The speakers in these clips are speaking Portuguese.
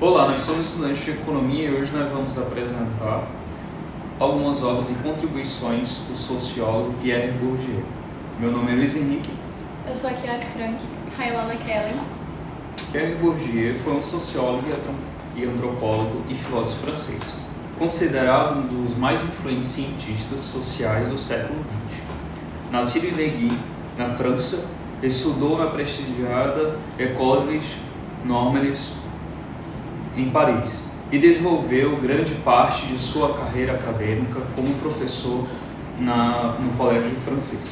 Olá, nós somos estudantes de Economia e hoje nós vamos apresentar algumas obras e contribuições do sociólogo Pierre Bourdieu. Meu nome é Luiz Henrique. Eu sou a Kiara Frank. Railana Keller. Pierre Bourdieu foi um sociólogo e antropólogo e filósofo francês, considerado um dos mais influentes cientistas sociais do século XX. Nascido em Neuilly, na França, estudou na prestigiada École Normale em Paris e desenvolveu grande parte de sua carreira acadêmica como professor no colégio francês.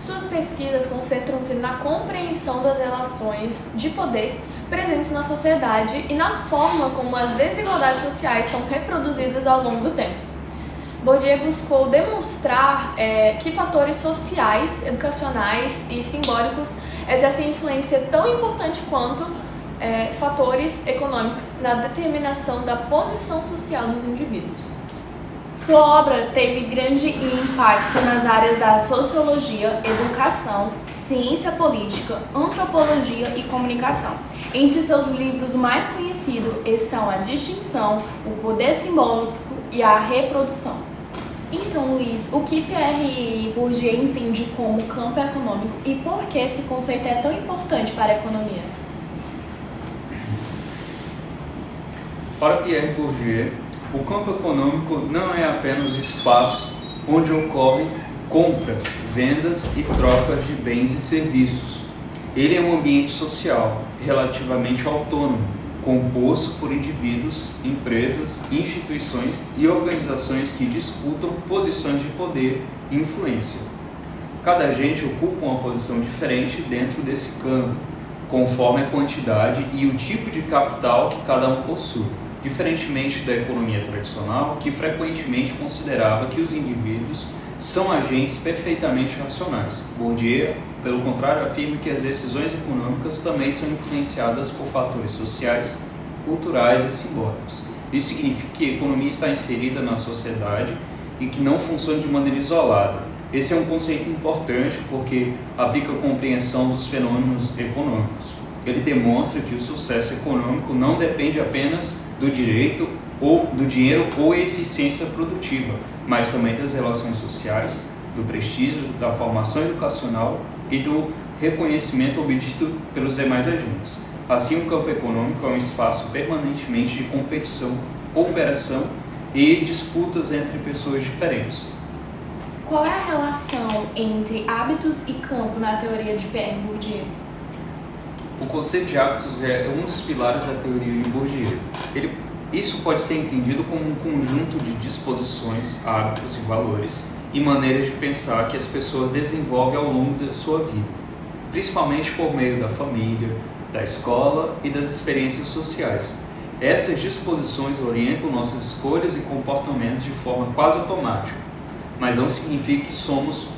Suas pesquisas concentram-se na compreensão das relações de poder presentes na sociedade e na forma como as desigualdades sociais são reproduzidas ao longo do tempo. Bourdieu buscou demonstrar que fatores sociais, educacionais e simbólicos exercem influência tão importante quanto fatores econômicos na determinação da posição social dos indivíduos. Sua obra teve grande impacto nas áreas da sociologia, educação, ciência política, antropologia e comunicação. Entre seus livros mais conhecidos estão A Distinção, O Poder Simbólico e A Reprodução. Então, Luiz, o que Pierre Bourdieu entende como campo econômico e por que esse conceito é tão importante para a economia? Para Pierre Bourdieu, o campo econômico não é apenas o espaço onde ocorrem compras, vendas e trocas de bens e serviços. Ele é um ambiente social relativamente autônomo, composto por indivíduos, empresas, instituições e organizações que disputam posições de poder e influência. Cada agente ocupa uma posição diferente dentro desse campo, conforme a quantidade e o tipo de capital que cada um possui, diferentemente da economia tradicional, que frequentemente considerava que os indivíduos são agentes perfeitamente racionais. Bourdieu, pelo contrário, afirma que as decisões econômicas também são influenciadas por fatores sociais, culturais e simbólicos. Isso significa que a economia está inserida na sociedade e que não funciona de maneira isolada. Esse é um conceito importante porque aplica a compreensão dos fenômenos econômicos. Ele demonstra que o sucesso econômico não depende apenas do direito ou do dinheiro ou eficiência produtiva, mas também das relações sociais, do prestígio, da formação educacional e do reconhecimento obtido pelos demais agentes. Assim, o campo econômico é um espaço permanentemente de competição, cooperação e disputas entre pessoas diferentes. Qual é a relação entre hábitos e campo na teoria de Pierre Bourdieu? O conceito de hábitos é um dos pilares da teoria de Bourdieu. Isso pode ser entendido como um conjunto de disposições, hábitos e valores e maneiras de pensar que as pessoas desenvolvem ao longo da sua vida, principalmente por meio da família, da escola e das experiências sociais. Essas disposições orientam nossas escolhas e comportamentos de forma quase automática, mas não significa que somos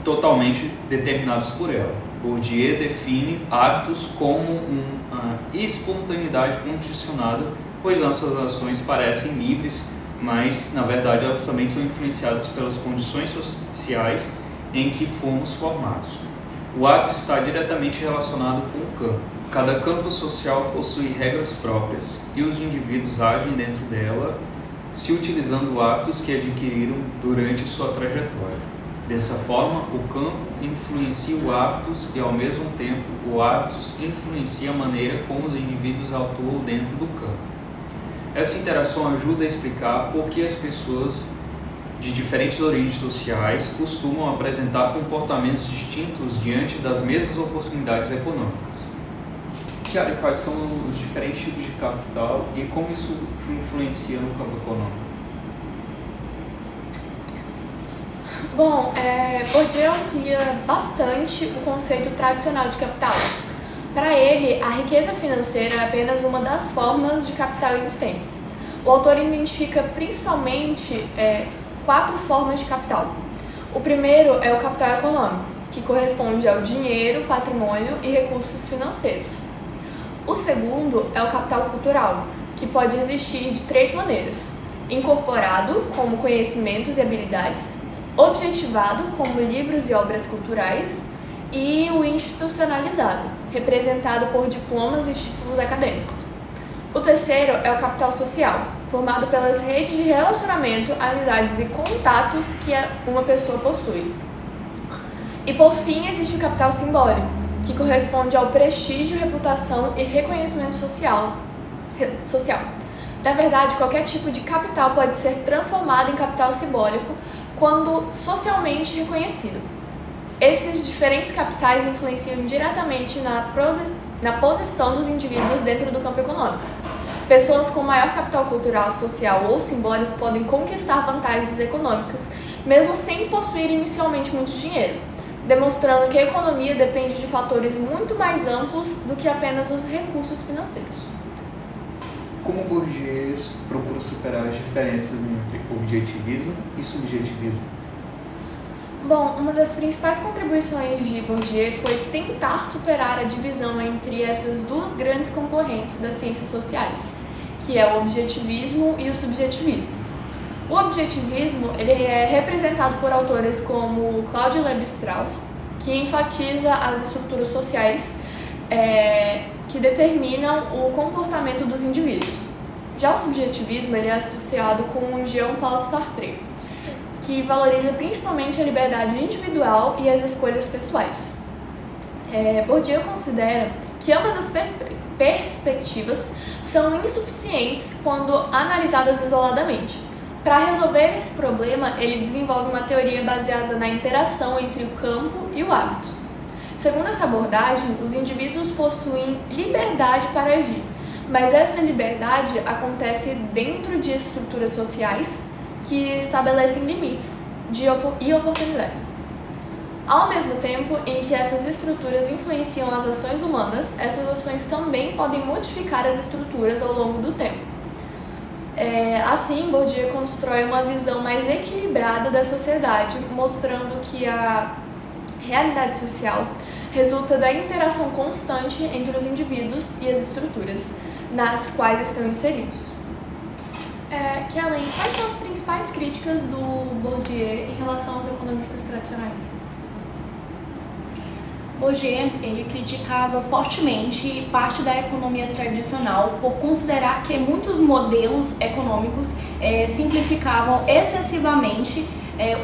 totalmente determinados por ela. Bourdieu define hábitos como uma espontaneidade condicionada, pois nossas ações parecem livres, mas na verdade elas também são influenciadas pelas condições sociais em que fomos formados. O hábito está diretamente relacionado com o campo. Cada campo social possui regras próprias e os indivíduos agem dentro dela, se utilizando hábitos que adquiriram durante sua trajetória. Dessa forma, o campo influencia os hábitos e, ao mesmo tempo, os hábitos influenciam a maneira como os indivíduos atuam dentro do campo. Essa interação ajuda a explicar por que as pessoas de diferentes origens sociais costumam apresentar comportamentos distintos diante das mesmas oportunidades econômicas. Kiara, quais são os diferentes tipos de capital e como isso influencia no campo econômico? Bom, Bourdieu amplia bastante o conceito tradicional de capital. Para ele, a riqueza financeira é apenas uma das formas de capital existentes. O autor identifica principalmente 4 formas de capital. O primeiro é o capital econômico, que corresponde ao dinheiro, patrimônio e recursos financeiros. O segundo é o capital cultural, que pode existir de 3 maneiras: incorporado, como conhecimentos e habilidades; objetivado, como livros e obras culturais; e o institucionalizado, representado por diplomas e títulos acadêmicos. O terceiro é o capital social, formado pelas redes de relacionamento, amizades e contatos que uma pessoa possui. E por fim, existe o capital simbólico, que corresponde ao prestígio, reputação e reconhecimento social. Na verdade, qualquer tipo de capital pode ser transformado em capital simbólico quando socialmente reconhecido. Esses diferentes capitais influenciam diretamente na posição dos indivíduos dentro do campo econômico. Pessoas com maior capital cultural, social ou simbólico podem conquistar vantagens econômicas, mesmo sem possuir inicialmente muito dinheiro, demonstrando que a economia depende de fatores muito mais amplos do que apenas os recursos financeiros. Como Bourdieu procura superar as diferenças entre objetivismo e subjetivismo? Bom, uma das principais contribuições de Bourdieu foi tentar superar a divisão entre essas duas grandes concorrentes das ciências sociais, que é o objetivismo e o subjetivismo. O objetivismo ele é representado por autores como Claude Lévi-Strauss, que enfatiza as estruturas sociais que determinam o comportamento dos indivíduos. Já o subjetivismo ele é associado com Jean-Paul Sartre, que valoriza principalmente a liberdade individual e as escolhas pessoais. Bourdieu considera que ambas as perspectivas são insuficientes quando analisadas isoladamente. Para resolver esse problema, ele desenvolve uma teoria baseada na interação entre o campo e o hábito. Segundo essa abordagem, os indivíduos possuem liberdade para agir, mas essa liberdade acontece dentro de estruturas sociais que estabelecem limites e oportunidades. Ao mesmo tempo em que essas estruturas influenciam as ações humanas, essas ações também podem modificar as estruturas ao longo do tempo. Assim, Bourdieu constrói uma visão mais equilibrada da sociedade, mostrando que a realidade social resulta da interação constante entre os indivíduos e as estruturas nas quais estão inseridos. Kellen, quais são as principais críticas do Bourdieu em relação aos economistas tradicionais? Bourdieu ele criticava fortemente parte da economia tradicional por considerar que muitos modelos econômicos simplificavam excessivamente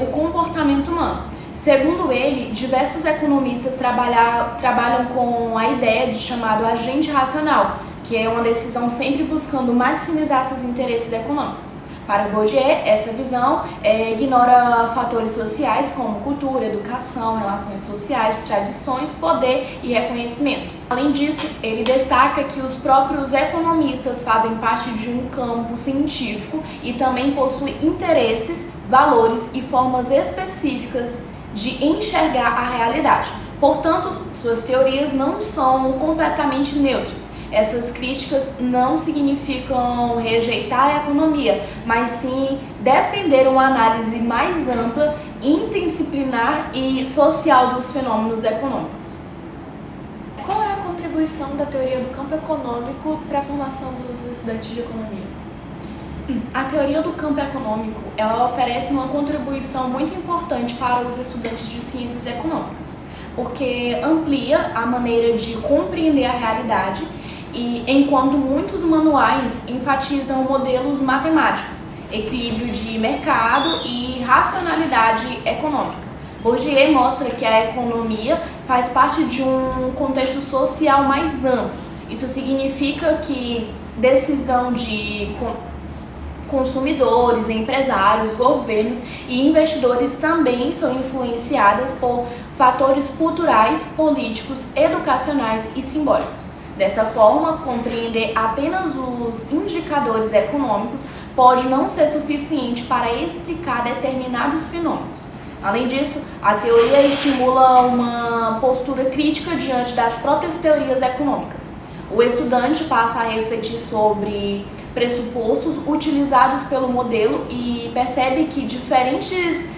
o comportamento humano. Segundo ele, diversos economistas trabalham com a ideia de chamado agente racional, que é uma decisão sempre buscando maximizar seus interesses econômicos. Para Bourdieu, essa visão ignora fatores sociais como cultura, educação, relações sociais, tradições, poder e reconhecimento. Além disso, ele destaca que os próprios economistas fazem parte de um campo científico e também possuem interesses, valores e formas específicas de enxergar a realidade. Portanto, suas teorias não são completamente neutras. Essas críticas não significam rejeitar a economia, mas sim defender uma análise mais ampla, interdisciplinar e social dos fenômenos econômicos. Qual é a contribuição da teoria do campo econômico para a formação dos estudantes de economia? A teoria do campo econômico, ela oferece uma contribuição muito importante para os estudantes de ciências econômicas, porque amplia a maneira de compreender a realidade e enquanto muitos manuais enfatizam modelos matemáticos, equilíbrio de mercado e racionalidade econômica. Bourdieu mostra que a economia faz parte de um contexto social mais amplo. Isso significa que decisão de consumidores, empresários, governos e investidores também são influenciadas por fatores culturais, políticos, educacionais e simbólicos. Dessa forma, compreender apenas os indicadores econômicos pode não ser suficiente para explicar determinados fenômenos. Além disso, a teoria estimula uma postura crítica diante das próprias teorias econômicas. O estudante passa a refletir sobre pressupostos utilizados pelo modelo e percebe que diferentes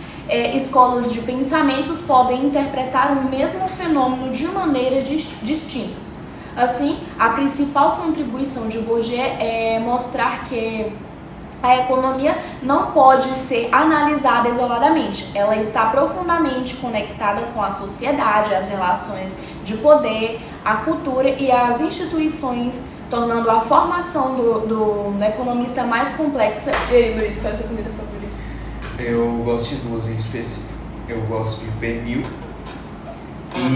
escolas de pensamentos podem interpretar o mesmo fenômeno de maneiras distintas. Assim, a principal contribuição de Bourdieu é mostrar que a economia não pode ser analisada isoladamente. Ela está profundamente conectada com a sociedade, as relações de poder, a cultura e as instituições tornando a formação do economista mais complexa. E aí, Luiz, qual é a sua comida favorita? Eu gosto de duas em específico. Eu gosto de pernil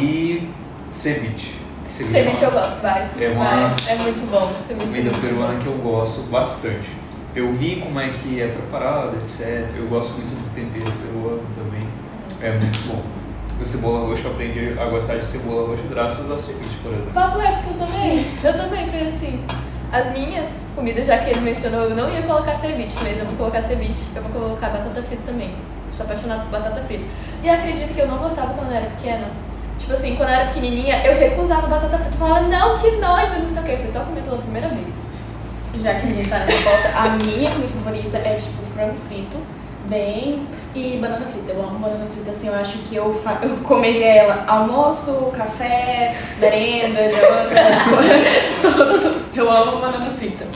e ceviche. Ceviche eu gosto, vai. É muito bom. Comida peruana que eu gosto bastante. Eu vi como é que é preparado, etc. Eu gosto muito do tempero peruano também. É muito bom. O cebola roxa, eu aprendi a gostar de cebola roxa graças ao ceviche, por exemplo. Papo é porque eu também fui assim. As minhas comidas, já que ele mencionou, eu não ia colocar ceviche, mas eu vou colocar ceviche, eu vou colocar batata frita também. Sou apaixonada por batata frita. E acredito que eu não gostava quando eu era pequena. Tipo assim, quando eu era pequenininha, eu recusava batata frita. Eu falava, não, que nojo, não sei o que. Foi só comer pela primeira vez. Já que a gente tá nessa volta, a minha comida favorita é tipo frango frito, e banana frita. Eu amo banana frita, assim, eu acho que eu comeria ela almoço, café, merenda, janta, todas. Eu amo banana frita.